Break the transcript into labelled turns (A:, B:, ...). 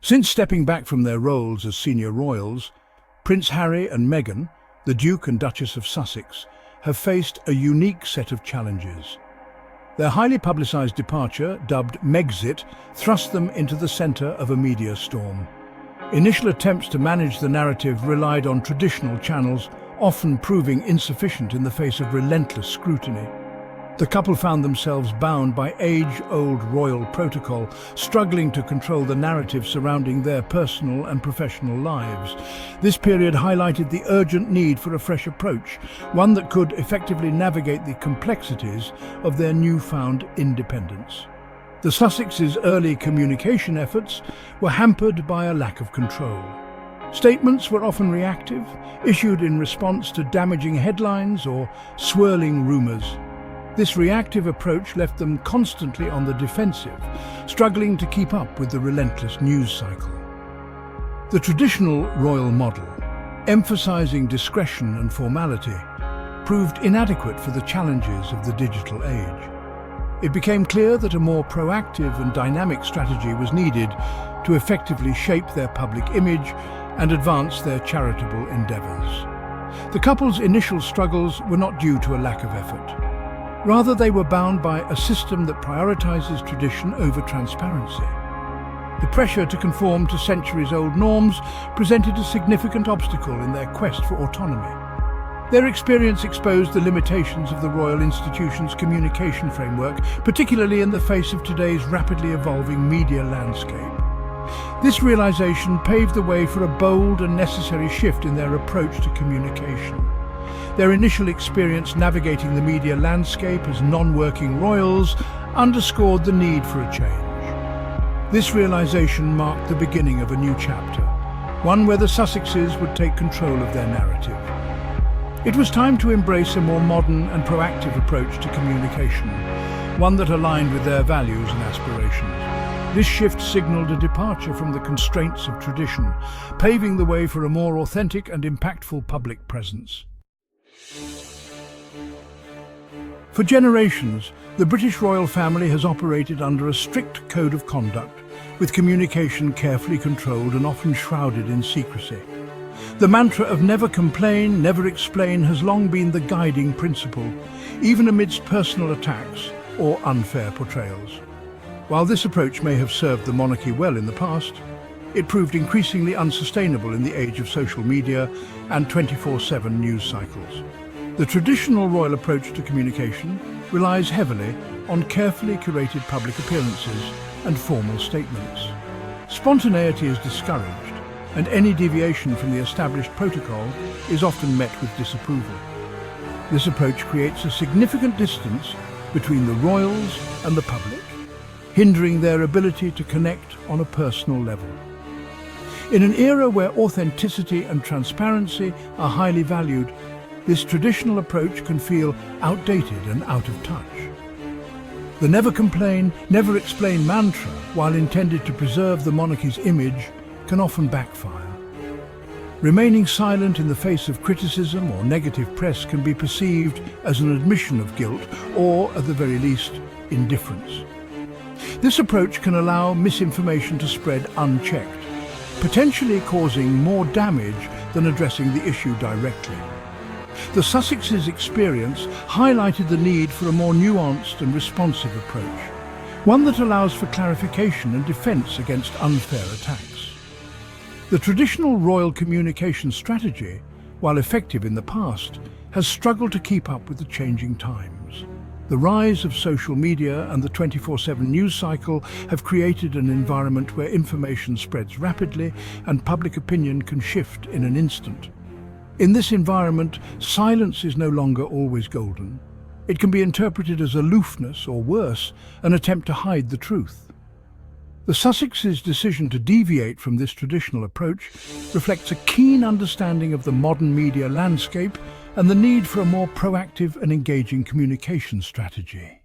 A: Since stepping back from their roles as senior royals, Prince Harry and Meghan, the Duke and Duchess of Sussex, have faced a unique set of challenges. Their highly publicised departure, dubbed Megxit, thrust them into the centre of a media storm. Initial attempts to manage the narrative relied on traditional channels, often proving insufficient in the face of relentless scrutiny. The couple found themselves bound by age-old royal protocol, struggling to control the narrative surrounding their personal and professional lives. This period highlighted the urgent need for a fresh approach, one that could effectively navigate the complexities of their newfound independence. The Sussexes' early communication efforts were hampered by a lack of control. Statements were often reactive, issued in response to damaging headlines or swirling rumours. This reactive approach left them constantly on the defensive, struggling to keep up with the relentless news cycle. The traditional royal model, emphasizing discretion and formality, proved inadequate for the challenges of the digital age. It became clear that a more proactive and dynamic strategy was needed to effectively shape their public image and advance their charitable endeavours. The couple's initial struggles were not due to a lack of effort. Rather, they were bound by a system that prioritizes tradition over transparency. The pressure to conform to centuries-old norms presented a significant obstacle in their quest for autonomy. Their experience exposed the limitations of the royal institution's communication framework, particularly in the face of today's rapidly evolving media landscape. This realization paved the way for a bold and necessary shift in their approach to communication. Their initial experience navigating the media landscape as non-working royals underscored the need for a change. This realization marked the beginning of a new chapter, one where the Sussexes would take control of their narrative. It was time to embrace a more modern and proactive approach to communication, one that aligned with their values and aspirations. This shift signaled a departure from the constraints of tradition, paving the way for a more authentic and impactful public presence. For generations, the British royal family has operated under a strict code of conduct, with communication carefully controlled and often shrouded in secrecy. The mantra of never complain, never explain has long been the guiding principle, even amidst personal attacks or unfair portrayals. While this approach may have served the monarchy well in the past, it proved increasingly unsustainable in the age of social media and 24/7 news cycles. The traditional royal approach to communication relies heavily on carefully curated public appearances and formal statements. Spontaneity is discouraged, and any deviation from the established protocol is often met with disapproval. This approach creates a significant distance between the royals and the public, hindering their ability to connect on a personal level. In an era where authenticity and transparency are highly valued, this traditional approach can feel outdated and out of touch. The never complain, never explain mantra, while intended to preserve the monarchy's image, can often backfire. Remaining silent in the face of criticism or negative press can be perceived as an admission of guilt or, at the very least, indifference. This approach can allow misinformation to spread unchecked, potentially causing more damage than addressing the issue directly. The Sussexes' experience highlighted the need for a more nuanced and responsive approach, one that allows for clarification and defense against unfair attacks. The traditional royal communication strategy, while effective in the past, has struggled to keep up with the changing times. The rise of social media and the 24/7 news cycle have created an environment where information spreads rapidly and public opinion can shift in an instant. In this environment, silence is no longer always golden. It can be interpreted as aloofness or worse, an attempt to hide the truth. The Sussexes' decision to deviate from this traditional approach reflects a keen understanding of the modern media landscape and the need for a more proactive and engaging communication strategy.